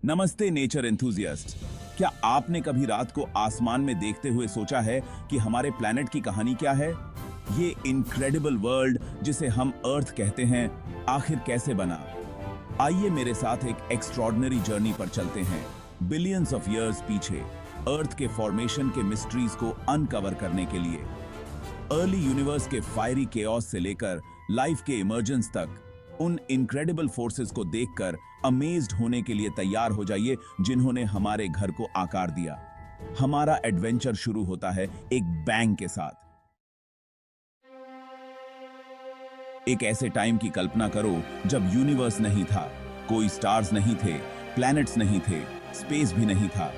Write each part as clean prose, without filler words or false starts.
नमस्ते nature enthusiast. क्या आपने कभी रात को आसमान में देखते हुए सोचा है कि हमारे प्लैनेट की कहानी क्या है? ये इनक्रेडिबल वर्ल्ड जिसे हम अर्थ कहते हैं, आखिर कैसे बना? आइए मेरे साथ एक एक्स्ट्रॉर्डिनरी जर्नी पर चलते हैं, बिलियंस ऑफ इयर्स पीछे, अर्थ के फॉर्मेशन के मिस्ट्रीज को अनकवर करने के लिए। अर्ली यूनिवर्स के फायरी केओस से लेकर लाइफ के इमर्जेंस तक, उन इनक्रेडिबल फोर्सेस को देखकर अमेज्ड होने के लिए तैयार हो जाइए जिन्होंने हमारे घर को आकार दिया। हमारा एडवेंचर शुरू होता है एक बैंग के साथ। एक ऐसे टाइम की कल्पना करो जब यूनिवर्स नहीं था, कोई स्टार्स नहीं थे, प्लैनेट्स नहीं थे, स्पेस भी नहीं था।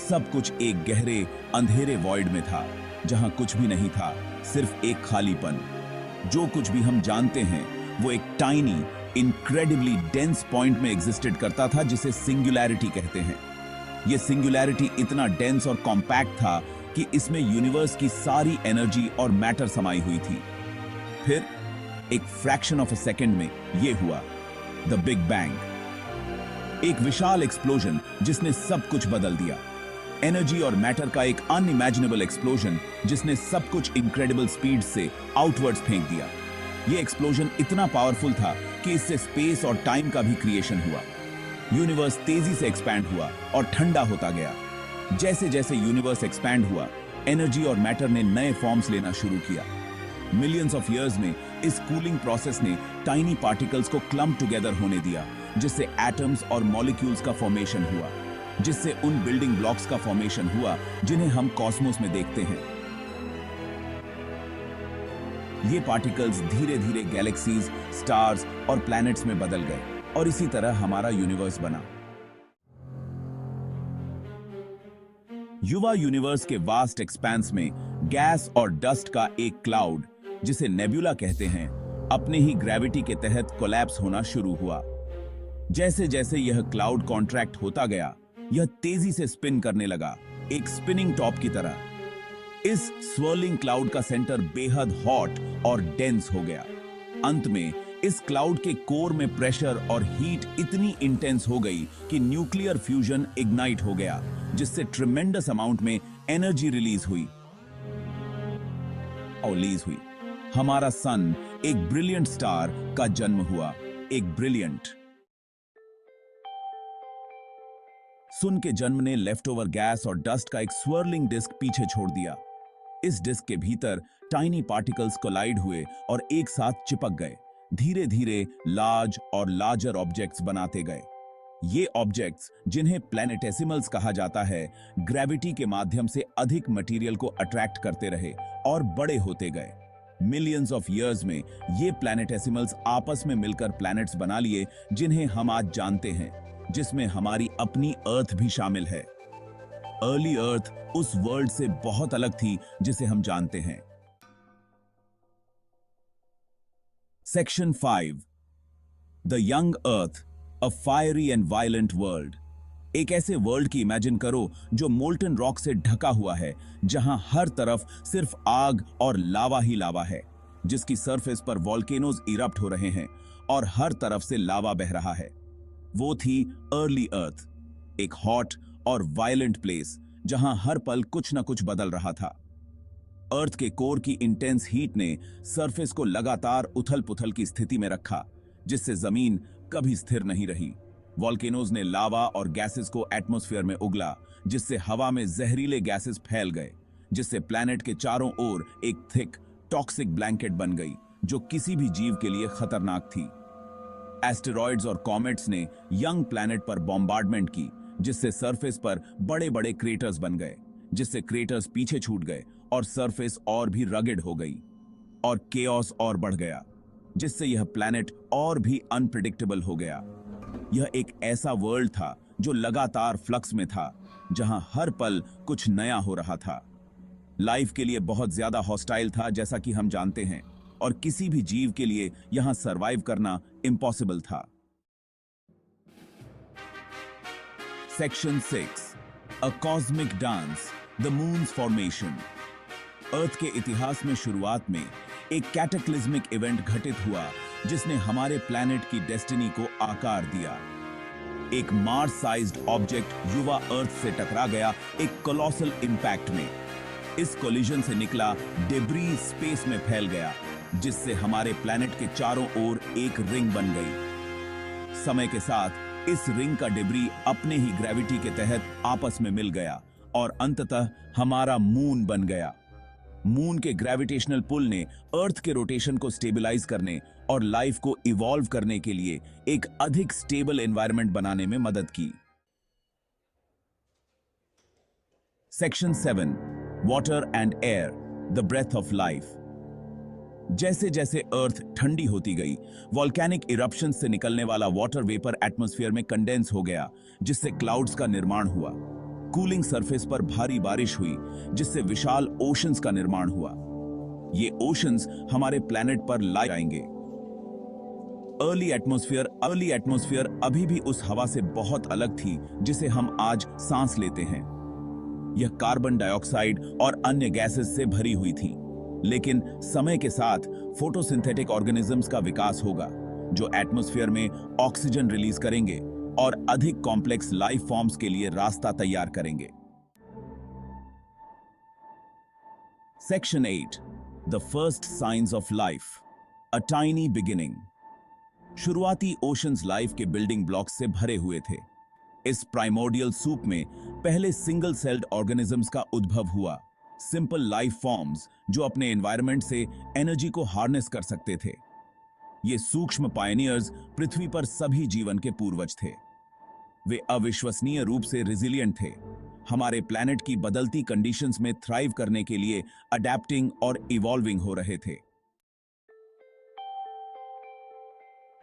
सब कुछ एक गहरे अंधेरे वॉइड में था, जहां कुछ भी नहीं था, सिर्फ एक खालीपन। जो कुछ भी हम जानते हैं वो एक टाइनी इनक्रेडिबली डेंस पॉइंट में एग्जिस्टेड करता था, जिसे सिंगुलैरिटी कहते हैं। यह सिंगुलैरिटी इतना डेंस और कॉम्पैक्ट था कि इसमें यूनिवर्स की सारी एनर्जी और मैटर समाई हुई थी। फिर एक फ्रैक्शन ऑफ अ सेकेंड में यह हुआ, द बिग बैंग। एक विशाल एक्सप्लोजन जिसने सब कुछ बदल दिया। एनर्जी और मैटर का एक अनइमेजिनेबल एक्सप्लोजन जिसने सब कुछ इनक्रेडिबल स्पीड से आउटवर्ड्स फेंक दिया। यह एक्सप्लोजन इतना पावरफुल था कि इससे स्पेस और टाइम का भी क्रिएशन हुआ। यूनिवर्स तेजी से एक्सपैंड हुआ और ठंडा होता गया। जैसे जैसे यूनिवर्स एक्सपैंड हुआ, एनर्जी और मैटर ने नए फॉर्म्स लेना शुरू किया। मिलियंस ऑफ इयर्स में इस कूलिंग प्रोसेस ने टाइनी पार्टिकल्स को क्लम्प टुगेदर होने दिया, जिससे एटम्स और मॉलिक्यूल्स का फॉर्मेशन हुआ, जिससे उन बिल्डिंग ब्लॉक्स का फॉर्मेशन हुआ जिन्हें हम कॉस्मोस में देखते हैं। ये पार्टिकल्स धीरे धीरे गैलेक्सीज, स्टार्स और प्लैनेट्स में बदल गए और इसी तरह हमारा यूनिवर्स बना। युवा यूनिवर्स के वास्ट एक्सपेंस में गैस और डस्ट का एक क्लाउड, जिसे नेबुला कहते हैं, अपने ही ग्रेविटी के तहत कोलैप्स होना शुरू हुआ। जैसे जैसे यह क्लाउड कॉन्ट्रैक्ट होता गया, यह तेजी से स्पिन करने लगा, एक स्पिनिंग टॉप की तरह। इस स्वर्लिंग क्लाउड का सेंटर बेहद हॉट और डेंस हो गया। अंत में इस क्लाउड के कोर में प्रेशर और हीट इतनी इंटेंस हो गई कि न्यूक्लियर फ्यूजन इग्नाइट हो गया, जिससे ट्रिमेंडस अमाउंट में एनर्जी रिलीज हुई। हमारा सन, एक ब्रिलियंट स्टार का जन्म हुआ। एक ब्रिलियंट सन के जन्म ने लेफ्टओवर गैस और डस्ट का एक स्वर्लिंग डिस्क पीछे छोड़ दिया। इस डिस्क के भीतर टाइनी पार्टिकल्स कोलाइड हुए और एक साथ चिपक गए, धीरे धीरे लार्ज और लार्जर ऑब्जेक्ट्स बनाते गए। ये ऑब्जेक्ट्स, जिन्हें प्लैनेटेसिमल्स कहा जाता है, ग्रेविटी के माध्यम से अधिक मटेरियल को अट्रैक्ट करते रहे और बड़े होते गए। मिलियंस ऑफ इयर्स में ये प्लैनेटेसिमल्स आपस में मिलकर प्लैनेट्स बना लिए, जिन्हें हम आज जानते हैं, जिसमें हमारी अपनी अर्थ भी शामिल है। अर्ली अर्थ उस वर्ल्ड से बहुत अलग थी जिसे हम जानते हैं। Section 5, the young earth, a fiery and violent world. एक ऐसे वर्ल्ड की इमेजिन करो जो मोल्टन रॉक से ढका हुआ है, जहां हर तरफ सिर्फ आग और लावा ही लावा है, जिसकी सरफेस पर वॉल्केनोज इरप्ट हो रहे हैं और हर तरफ से लावा बह रहा है। वो थी अर्ली अर्थ, एक हॉट और वायलेंट प्लेस जहां हर पल कुछ न कुछ बदल रहा था। अर्थ के कोर की इंटेंस हीट ने सरफेस को लगातार उथल पुथल की स्थिति में रखा, जिससे जमीन कभी स्थिर नहीं रही। वॉल्केनोज ने लावा और गैसेस को एटमॉस्फेयर में उगला, जिससे हवा में जहरीले गैसेस फैल गए, जिससे प्लैनेट के चारों ओर एक थिक टॉक्सिक ब्लैंकेट बन गई, जो किसी भी जीव के लिए खतरनाक थी। एस्टेरॉइड्स और कॉमेट्स ने यंग प्लैनेट पर बॉम्बार्डमेंट की, जिससे सरफेस पर बड़े बड़े क्रेटर्स बन गए, जिससे क्रेटर्स पीछे छूट गए और सरफेस और भी रगेड हो गई और केओस और बढ़ गया, जिससे यह प्लैनेट और भी अनप्रेडिक्टेबल हो गया। यह एक ऐसा वर्ल्ड था जो लगातार फ्लक्स में था, जहां हर पल कुछ नया हो रहा था। लाइफ के लिए बहुत ज्यादा हॉस्टाइल था, जैसा कि हम जानते हैं, और किसी भी जीव के लिए यहां सरवाइव करना इम्पॉसिबल था। Section 6, a cosmic dance, the moon's formation. Earth के इतिहास में शुरुआत में एक कैटाक्लिज्मिक इवेंट घटित हुआ, जिसने हमारे प्लैनेट की डेस्टिनी को आकार दिया। एक मार्स साइज्ड ऑब्जेक्ट युवा अर्थ से टकरा गया एक कोलोसल इंपैक्ट में। इस कोलिजन से निकला डेब्री स्पेस में फैल गया, जिससे हमारे प्लैनेट के चारों ओर एक रिंग बन गई। समय के साथ इस रिंग का डेब्री अपने ही ग्रेविटी के तहत आपस में मिल गया और अंततः हमारा मून बन गया। मून के ग्रेविटेशनल पुल ने अर्थ के रोटेशन को स्टेबलाइज करने और लाइफ को इवॉल्व करने के लिए एक अधिक स्टेबल एनवायरनमेंट बनाने में मदद की। Section 7, water and air, the breath of life. जैसे जैसे अर्थ ठंडी होती गई, वॉल्केनिक इरप्शन से निकलने वाला वाटर वेपर एटमॉस्फेयर में कंडेंस हो गया, जिससे क्लाउड्स का निर्माण हुआ। कूलिंग सरफेस पर भारी बारिश हुई, जिससे विशाल ओशंस का निर्माण हुआ। ये ओशंस हमारे प्लैनेट पर ला जाएंगे। अर्ली एटमॉस्फेयर अभी भी उस हवा से बहुत अलग थी जिसे हम आज सांस लेते हैं। यह कार्बन डाइऑक्साइड और अन्य गैसेस से भरी हुई थी। लेकिन समय के साथ फोटोसिंथेटिक ऑर्गेनिजम्स का विकास होगा, जो एटमॉस्फेयर में ऑक्सीजन रिलीज करेंगे और अधिक कॉम्प्लेक्स लाइफ फॉर्म्स के लिए रास्ता तैयार करेंगे। Section 8, the first science of life, a tiny beginning. शुरुआती ओशंस लाइफ के बिल्डिंग ब्लॉक्स से भरे हुए थे। इस प्राइमोर्डियल सूप में पहले सिंगल सेल्ड ऑर्गेनिजम्स का उद्भव हुआ, सिंपल लाइफ फॉर्म्स जो अपने एनवायरनमेंट से एनर्जी को हार्नेस कर सकते थे। ये सूक्ष्म पायनियर्स पृथ्वी पर सभी जीवन के पूर्वज थे। वे अविश्वसनीय रूप से रिजिलिएंट थे, हमारे प्लैनेट की बदलती कंडीशंस में थ्राइव करने के लिए अडैप्टिंग और इवॉल्विंग हो रहे थे।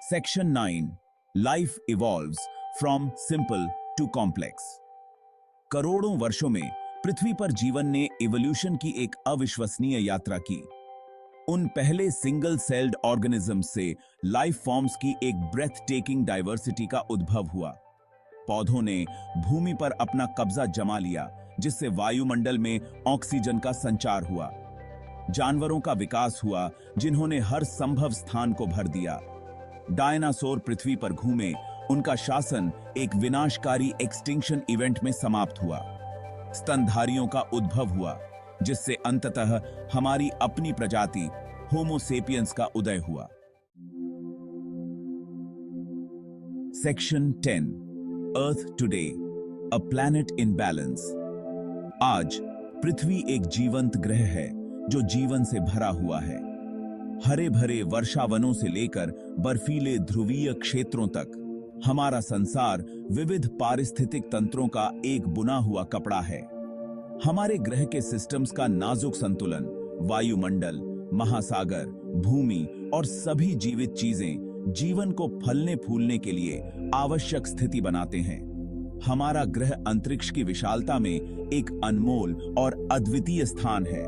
Section 9, life evolves from simple to complex. करोड़ों वर्षों में पृथ्वी पर जीवन ने इवोल्यूशन की एक अविश्वसनीय यात्रा की। उन पहले सिंगल सेल्ड ऑर्गेनिज्म से लाइफ फॉर्म्स की एक ब्रेथ टेकिंग डाइवर्सिटी का उद्भव हुआ। पौधों ने भूमि पर अपना कब्जा जमा लिया, जिससे वायुमंडल में ऑक्सीजन का संचार हुआ। जानवरों का विकास हुआ, जिन्होंने हर संभव स्थान को भर दिया। डायनासोर पृथ्वी पर घूमे, उनका शासन एक विनाशकारी एक्सटिंक्शन इवेंट में समाप्त हुआ। स्तनधारियों का उद्भव हुआ, जिससे अंततः हमारी अपनी प्रजाति होमो सेपियंस का उदय हुआ। Section 10, earth today, a planet in balance. आज पृथ्वी एक जीवंत ग्रह है जो जीवन से भरा हुआ है। हरे भरे वर्षावनों से लेकर बर्फीले ध्रुवीय क्षेत्रों तक हमारा संसार विविध पारिस्थितिक तंत्रों का एक बुना हुआ कपड़ा है। हमारे ग्रह के सिस्टम्स का नाजुक संतुलन, वायुमंडल, महासागर, भूमि और सभी जीवित चीजें जीवन को फलने फूलने के लिए आवश्यक स्थिति बनाते हैं। हमारा ग्रह अंतरिक्ष की विशालता में एक अनमोल और अद्वितीय स्थान है।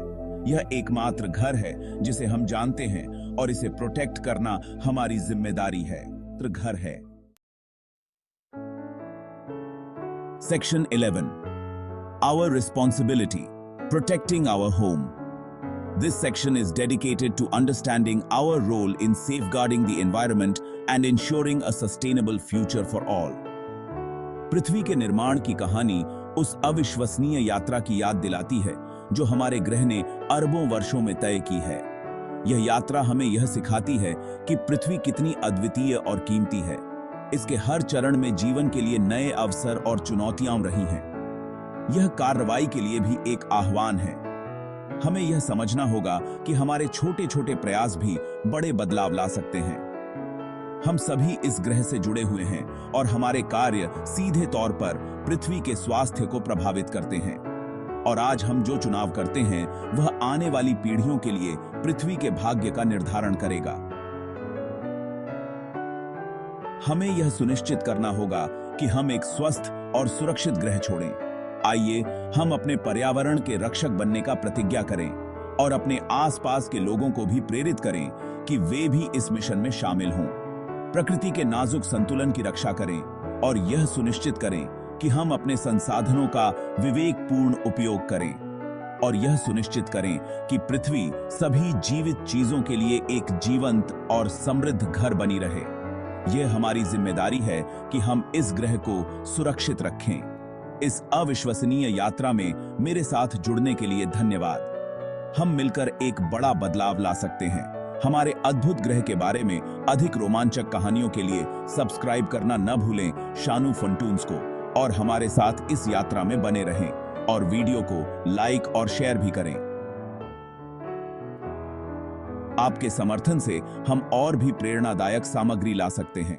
यह एकमात्र घर है जिसे हम जानते हैं और इसे प्रोटेक्ट करना हमारी जिम्मेदारी है। घर है। Section 11, Our Responsibility, Protecting Our Home. This section is dedicated to understanding our role in safeguarding the environment and ensuring a sustainable future for all. पृथ्वी के निर्माण की कहानी उस अविश्वसनीय यात्रा की याद दिलाती है जो हमारे ग्रह ने अरबों वर्षों में तय की है। यह यात्रा हमें यह सिखाती है कि पृथ्वी कितनी अद्वितीय और कीमती है। इसके हर चरण में जीवन के लिए नए अवसर और चुनौतियां रही हैं। यह कार्रवाई के लिए भी एक आह्वान है। हमें यह समझना होगा कि हमारे छोटे छोटे प्रयास भी बड़े बदलाव ला सकते हैं। हम सभी इस ग्रह से जुड़े हुए हैं और हमारे कार्य सीधे तौर पर पृथ्वी के स्वास्थ्य को प्रभावित करते हैं। और आज हम जो चुनाव करते हैं वह आने वाली पीढ़ियों के लिए पृथ्वी के भाग्य का निर्धारण करेगा। हमें यह सुनिश्चित करना होगा कि हम एक स्वस्थ और सुरक्षित ग्रह छोड़ें। आइए हम अपने पर्यावरण के रक्षक बनने का प्रतिज्ञा करें और अपने आसपास के लोगों को भी प्रेरित करें कि वे भी इस मिशन में शामिल हों। प्रकृति के नाजुक संतुलन की रक्षा करें और यह सुनिश्चित करें कि हम अपने संसाधनों का विवेकपूर्ण उपयोग करें और यह सुनिश्चित करें कि पृथ्वी सभी जीवित चीजों के लिए एक जीवंत और समृद्ध घर बनी रहे। यह हमारी जिम्मेदारी है कि हम इस ग्रह को सुरक्षित रखें। इस अविश्वसनीय यात्रा में मेरे साथ जुड़ने के लिए धन्यवाद। हम मिलकर एक बड़ा बदलाव ला सकते हैं। हमारे अद्भुत ग्रह के बारे में अधिक रोमांचक कहानियों के लिए सब्सक्राइब करना न भूलें शानू फंटून्स को, और हमारे साथ इस यात्रा में बने रहें और वीडियो को लाइक और शेयर भी करें। आपके समर्थन से हम और भी प्रेरणादायक सामग्री ला सकते हैं।